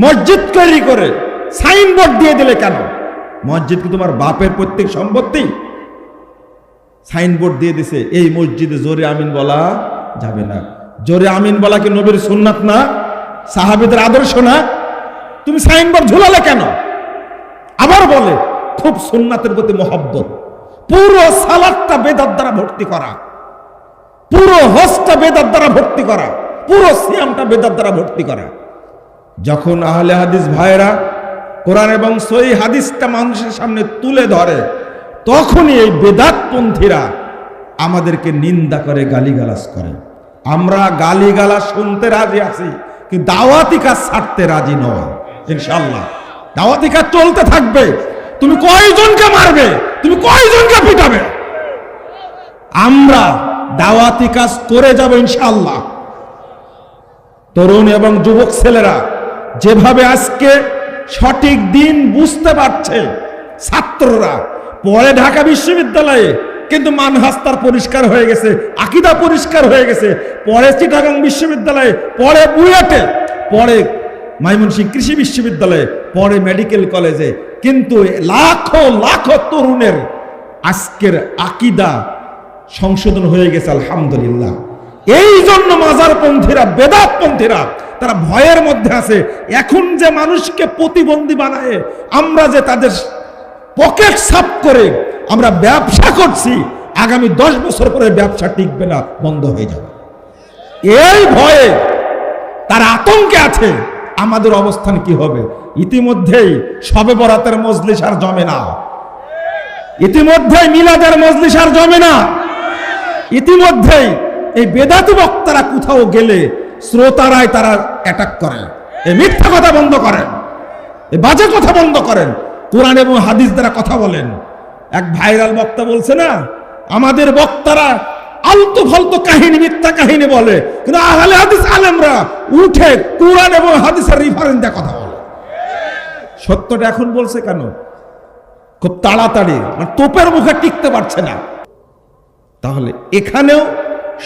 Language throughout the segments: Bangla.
মসজিদ তৈরি করে সাইনবোর্ড দিয়ে দিলে কেন? মসজিদ কি তোমার বাপের প্রত্যেক সম্পত্তি? সাইনবোর্ড দিয়ে দিছে এই মসজিদে জোরে আমিন বলা যাবে না। জোরে আমিন বলা কি নবীর সুন্নাত না? সাহাবীদের আদর্শ না? তুমি সাইনবোর্ড ঝুলালে কেন? আবার বলে খুব সুন্নাতের প্রতি মহব্বত। পুরো সালাতটা বেদাত দ্বারা ভর্তি করা, পুরো হজটা বেদাত দ্বারা ভর্তি করা, পুরো সিয়ামটা বেদাত দ্বারা ভর্তি করা। যখন আহলে হাদিস ভাইরা কোরআন এবং সহিহ হাদিসটা মানুষের সামনে তুলে ধরে, তখনই এই বেদাতপন্থীরা আমাদেরকে নিন্দা করে, গালিগালাজ করে। আমরা গালিগালাজ শুনতে রাজি আছি, কিন্তু দাওয়াতি কাজ ছাড়তে রাজি নয়। ইনশাআল্লাহ দাওয়াতি কাজ চলতে থাকবে। তুমি কয়জনকে মারবে, তুমি কয়জনকে পিটাবে, আমরা দাওয়াতি কাজ করে যাব ইনশাআল্লাহ। তরুণ এবং যুবক ছেলেরা যেভাবে আজকে সঠিক দিন বুঝতে পারছে, ছাত্ররা পরে ঢাকা বিশ্ববিদ্যালয়ে কিন্তু মানহাজ তার পরিষ্কার হয়ে গেছে, আকীদা পরিষ্কার হয়ে গেছে, পরে চিটাগাং বিশ্ববিদ্যালয়ে, পরে বুয়েটে, পরে ময়মনসিংহ কৃষি বিশ্ববিদ্যালয়ে, পরে মেডিকেল কলেজে, কিন্তু লাখো লাখো তরুণের আজকের আকীদা সংশোধন হয়ে গেছে আলহামদুলিল্লাহ। এই জন্য মাজারপন্থীরা, বেদাতপন্থীরা তারা ভয়ের মধ্যে আছে। এখন যে মানুষকে প্রতিবন্ধী বানায়, আমরা যে তাদের পকেট সাফ করে আমরা ব্যবসা করছি, আগামী 10 বছর পরে ব্যবসা টিকবে না, বন্ধ হয়ে যাবে। এই ভয়ে তারা আতঙ্কে আছে। আমাদের অবস্থান কি হবে? ইতিমধ্যেই শবে বরাতের মজলিস আর জমে না, ইতিমধ্যেই মিলাদের মজলিস আর জমে না, ইতিমধ্যেই এই বেদাতি বক্তারা কোথাও গেলে শ্রোতারাই তারা অ্যাটাক করে। এই মিথ্যা কথা বন্ধ করেন, এই বাজে কথা বন্ধ করেন, কোরআন এবং হাদিস দ্বারা কথা বলেন। এক ভাইরাল বক্তা বলছে না, আমাদের বক্তারা আলতু ফালতু কাহিনী, মিথ্যা কাহিনী বলে, কিন্তু আহলে হাদিস আলেমরা উঠে কোরআন এবং হাদিসের রেফারেন্স দিয়ে কথা বলে। সত্যটা এখন বলছে কেন? খুব তাড়াতাড়ি, মানে তোপের মুখে টিকতে পারছে না। তাহলে এখানেও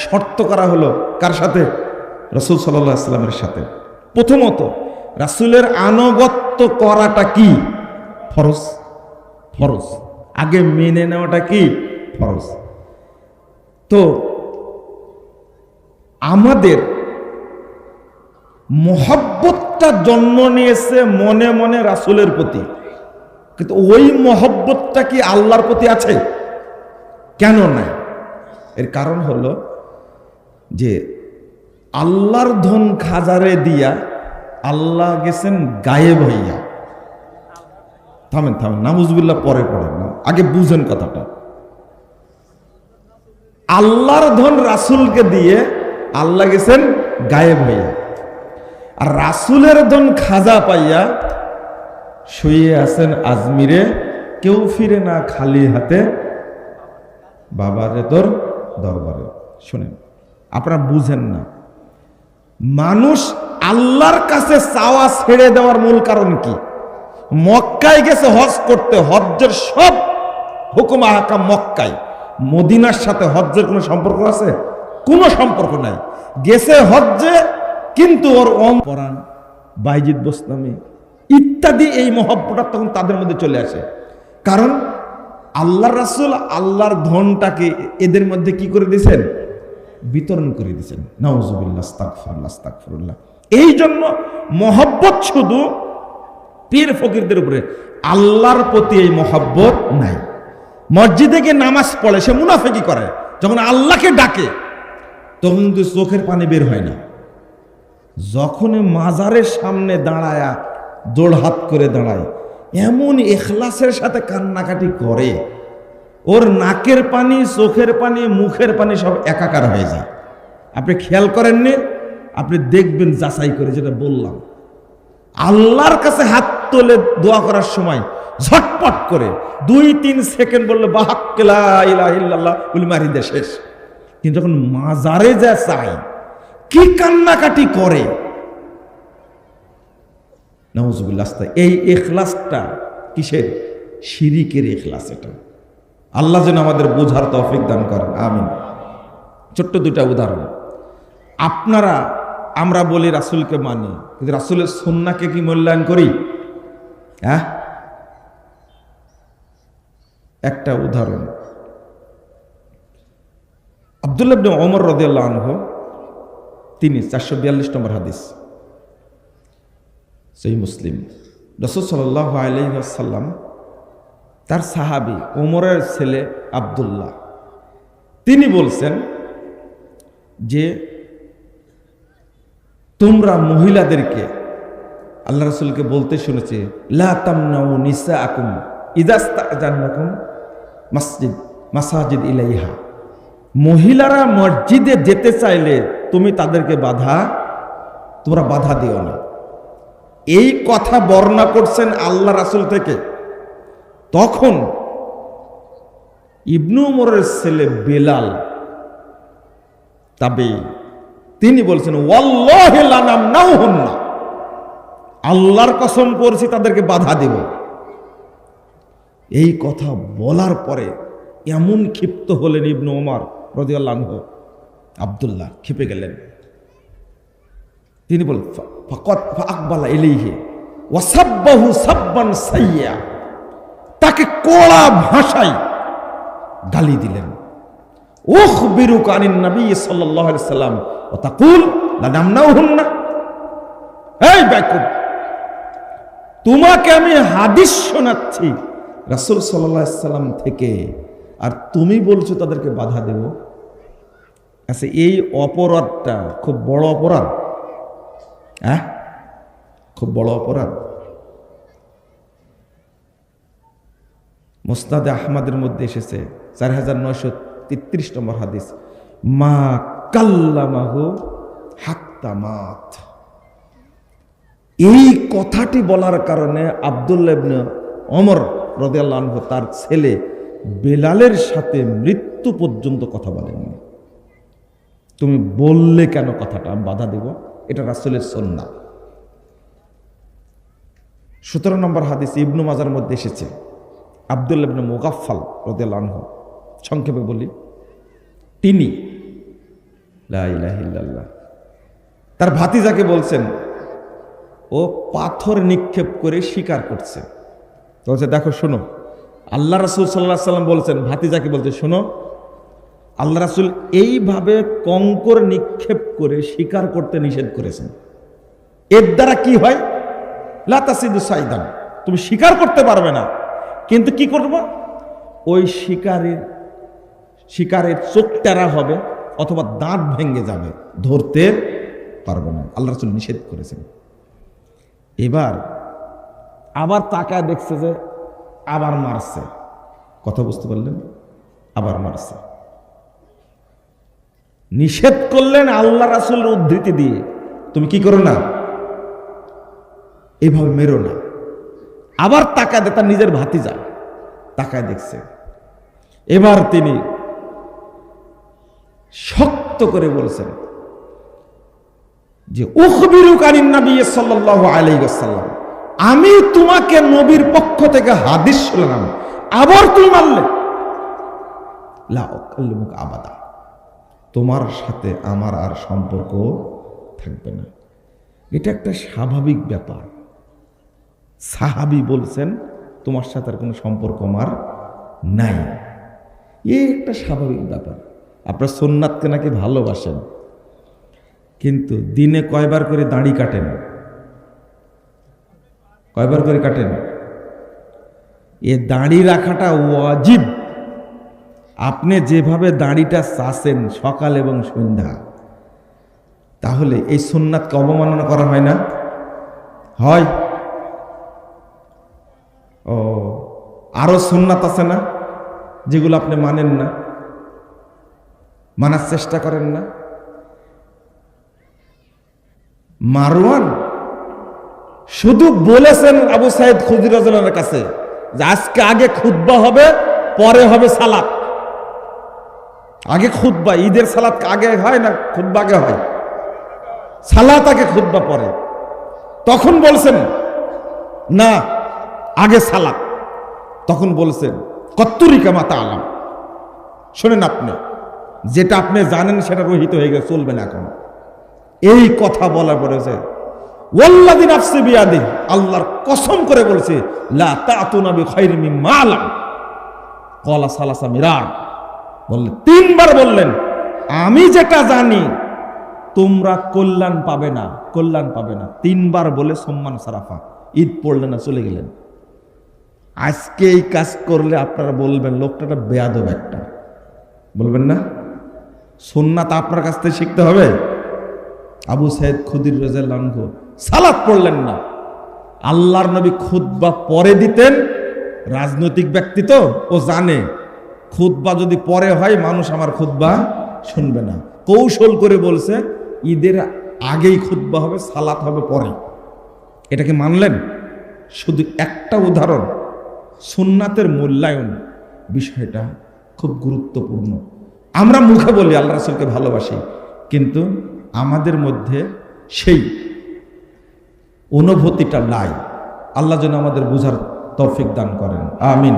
শর্ত করা হলো কার সাথে? রাসূল সাল্লাল্লাহু আলাইহি ওয়াসাল্লামের সাথে। প্রথমত রাসূলের আনুগত্য করাটা কি? ফরজ। ফরজ আগে মেনে নেওয়াটা কি? ফরজ। তো আমাদের মহব্বতটা জন্ম নিয়েছে মনে মনে রাসূলের প্রতি, কিন্তু ওই মহব্বতটা কি আল্লাহর প্রতি আছে? কেন নাই? এর কারণ হলো যে আল্লাহর ধন খাজারে দিয়া আল্লাহ গেছেন গায়েব হইয়া। থামেন থামেন, নাউজুবিল্লাহ পরে পড়েন না, আগে বুঝেন কথাটা। আল্লাহর ধন রাসূলকে দিয়ে আল্লাহ গেছেন গায়েব হইয়া, আর রাসূলের ধন খাজা পাইয়া শুয়ে আছেন আজমিরে, কেউ ফিরে না খালি হাতে বাবারে তোর দরবারে। শুনেন, আপনারা বুঝেন না, মানুষ আল্লাহর কাছে চাওয়া ছেড়ে দেওয়ার মূল কারণ কি? মক্কায় গেছে হজ করতে, হজ্জের সব হুকুম আহকাম মক্কায়। মদিনার সাথে হজ্জের কোনো সম্পর্ক আছে? কোনো সম্পর্ক নাই। গেছে হজ্জে, কিন্তু ওর পরাণ, বাইজিদ বোস্তামি ইত্যাদি এই মহব্বতটা তখন তাদের মধ্যে চলে আসে। কারণ আল্লাহর রাসূল আল্লাহর ধনটাকে এদের মধ্যে কি করে দিয়েছেন? বিতরণ করে দিয়েছেন। নাউজুবিল্লাহ, আস্তাগফিরুল্লাহ, আস্তাগফিরুল্লাহ। এই জন্য মহব্বত শুধু পীর ফকিরদের উপরে, আল্লাহর প্রতি এই মহব্বত নাই। মসজিদে গিয়ে নামাজ পড়ে সে মুনাফিকি করে, যখন আল্লাহকে ডাকে তখন কিন্তু চোখের পানি বের হয় না। যখন মাজারের সামনে দাঁড়ায়া দোড় হাত করে দাঁড়ায়, এমন ইখলাসের সাথে কান্নাকাটি করে, ওর নাকের পানি, চোখের পানি, মুখের পানি সব একাকার হয়ে যায়। আপনি খেয়াল করেননি? আপনি দেখবেন যাচাই করে, যেটা বললাম। আল্লাহর কাছে হাত তুলে দোয়া করার সময় ঝটপট করে 2-3 সেকেন্ড বললে বাহাক্কা লা ইলাহা ইল্লাল্লাহ বলে মারি দে, শেষ। কিন্তু যখন মাজারে যা চায়, কি কান্নাকাটি করে! নাউজুবিল্লাহ। এই ইখলাসটা কিসের? শিরিকের ইখলাস। এটা আল্লাহ যেন আমাদের বোঝার তৌফিক দান করেন, আমিন। ছোট্ট 2টা উদাহরণ। আপনারা আমরা বলি রাসূলকে মানি, কিন্তু রাসূলের সুন্নাহকে কি মূল্যায়ন করি? হ্যাঁ, একটা উদাহরণ, আব্দুল্লাহ ইবনে ওমর রাদিয়াল্লাহু আনহু, তিনি 442 নম্বর হাদিস সহিহ মুসলিম, রাসূল সাল্লাল্লাহু আলাইহি ওয়াসাল্লাম তার সাহাবী ওমরের ছেলে আব্দুল্লাহ, তিনি বলছেন যে তোমরা মহিলাদেরকে, আল্লাহ রাসূলকে বলতে শুনেছে, লা তামনাউ নিসাআকুম ইযা ইসতা'যাননাকুম মাসাজিদ ইলাইহা, মহিলারা মসজিদে যেতে চাইলে তুমি তাদেরকে তোমরা বাধা দিও না। এই কথা বর্ণনা করছেন আল্লাহ রাসূল থেকে। তখন ইবনু উমরের ছেলে বেলাল তাবেঈ, তিনি বলছেন ওয়াল্লাহি লা নামনাউহুন্না, আল্লাহর কসম করছি তাদেরকে বাধা দেব। এই কথা বলার পরে এমন ক্ষিপ্ত হলেন ইবনু উমর রাদিয়াল্লাহু আনহু, আব্দুল্লাহ ক্ষেপে গেলেন। তিনি বলেন ফাকাত ফাআকবালা ইলাইহি ওয়া সাব্বাহু সাব্বান সাইয়্যা, তাকে কড়া ভাষায় গালি দিলেন। উখবিরুকা আনিন নবী সাল্লাল্লাহু আলাইহি সাল্লাম ওয়া তাকুল লা নামনাউহুন্না, এই বেকুব, তোমাকে আমি হাদিস শোনাচ্ছি রাসূল সাল্লাল্লাহু আলাইহি সাল্লাম থেকে, আর তুমি বলছো তাদেরকে বাধা দেব। আচ্ছা, এই অপরাধটা খুব বড় অপরাধ? হ্যাঁ, খুব বড় অপরাধ। মুসনাদে আহমদের মধ্যে এসেছে 4933 নম্বর হাদিস, মা কাল্লামাহু হাত্তা মাত। এই কথাটি বলার কারণে আব্দুল্লাহ ইবনে ওমর রাদিয়াল্লাহু আনহু তার ছেলে বেলালের সাথে মৃত্যু পর্যন্ত কথা বলেননি। তুমি বললে কেন কথাটা, আমি বাধা দেব, এটা রাসূলের সুন্নাহ। 17 নম্বর হাদিস ইবনু মাজার মধ্যে এসেছে, আব্দুল্লাহ ইবনে মুগাফফাল রাদিয়াল্লাহু আনহু, সংক্ষেপে বলি, তিনি লা ইলাহা ইল্লাল্লাহ, তার ভাতিজাকে বলছেন, ও পাথর নিক্ষেপ করে শিকার করছে। বলছে দেখো শোনো, আল্লাহ রাসূল সাল্লাল্লাহু আলাইহি সাল্লাম বলছেন, ভাতিজাকে বলছে শোনো, আল্লাহ রাসূল এইভাবে কঙ্কর নিক্ষেপ করে শিকার করতে নিষেধ করেছেন। এর দ্বারা কি হয়? লা তাসিদু সাইদান, তুমি শিকার করতে পারবে না, কিন্তু কি করবো, ওই শিকারের চোখ টেরা হবে অথবা দাঁত ভেঙে যাবে, ধরতে পারবে না। আল্লাহ রাসূল নিষেধ করেছেন। এবার আবার তাকায় দেখছে যে আবার মারছে, কথা বুঝতে পারলেন? আবার মারছে। নিষেধ করলেন আল্লাহ রাসূলের উদ্ধৃতি দিয়ে, তুমি কি করো না, এইভাবে মেরো না। আবার তাকায় তার নিজের ভাতিজা তাকায় দেখছে। এবার তিনি শক্ত করে বলছেন যে উখবিরুকা আনিন নবী সাল্লাল্লাহু আলাইহি ওয়াসাল্লাম, আমি তোমাকে নবীর পক্ষ থেকে হাদিস শুনলাম, আবার তুমি মারলে, লা উকাল্লিমুকা আবাদা, তোমার সাথে আমার আর সম্পর্ক থাকবে না। এটা একটা স্বাভাবিক ব্যাপার। সাহাবী বলছেন তোমার সাথে আর কোনো সম্পর্ক আমার নাই, এই একটা স্বাভাবিক ব্যাপার। আপনার সুন্নাতকে নাকি ভালোবাসেন, কিন্তু দিনে কয়বার করে দাড়ি কাটেন? কয়বার করে কাটেন? এ দাড়ি রাখাটা ওয়াজিব। আপনি যেভাবে দাড়িটা চাচ্ছেন সকাল এবং সন্ধ্যা, তাহলে এই সুন্নাতকে অবমাননা করা হয় না? হয়। ও, আরো সুন্নাত আছে না যেগুলো আপনি মানেন না, মানার চেষ্টা করেন না? মারওয়ান শুধু বলেছেন আবু সাইদ খুদরি রাদিয়াল্লাহু আনহুর কাছে যে আজকে আগে খুতবা হবে, পরে হবে সালাত। আগে খুতবা, ঈদের সালাত আগে হয় না খুতবা আগে হয়? সালাত আগে খুতবা পরে। তখন বলছেন না, আগে সালাত। তখন বলছেন কত্তুরিকা মাতা আলাম, শোনেন আপনি যেটা আপনি জানেন সেটা রহিত হয়ে গেছে, চলবে না এখন। এই কথা বলার পরে ওয়াল্লাযী নাফসি বিয়াদি, আল্লাহর কসম করে বলছে, লা তাতুনা বিখাইরিম মিম্মা আলাম। ক্বালা সালাসা মিরার, বললেন তিনবার বললেন, আমি যেটা জানি তোমরা কল্যাণ পাবে না, কল্যাণ পাবে না। তিনবার বলে সম্মান সারাফা, ঈদ পড়লেন না, চলে গেলেন। আজকে এই কাজ করলে আপনারা বলবেন লোকটা বেয়াদব একটা, বলবেন না? সুন্নাত আপনার কাছ থেকে শিখতে হবে। আবু সাইদ খুদরি রাদিয়াল্লাহু আনহু সালাত পড়লেন না। আল্লাহর নবী খুতবা পরে দিতেন, রাজনৈতিক ব্যক্তি তো, ও জানে খুতবা যদি পরে হয় মানুষ আমার খুতবা শুনবে না। কৌশল করে বলছে ঈদের আগেই খুতবা হবে, সালাত হবে পরে। এটাকে মানলেন? শুধু একটা উদাহরণ, সুন্নাতের মূল্যায়ন বিষয়টা খুব গুরুত্বপূর্ণ। আমরা মুখে বলি আল্লাহ রাসূলকে ভালোবাসি, কিন্তু আমাদের মধ্যে সেই অনুভূতিটা নাই। আল্লাহ যেন আমাদের বুঝার তৌফিক দান করেন, আমিন।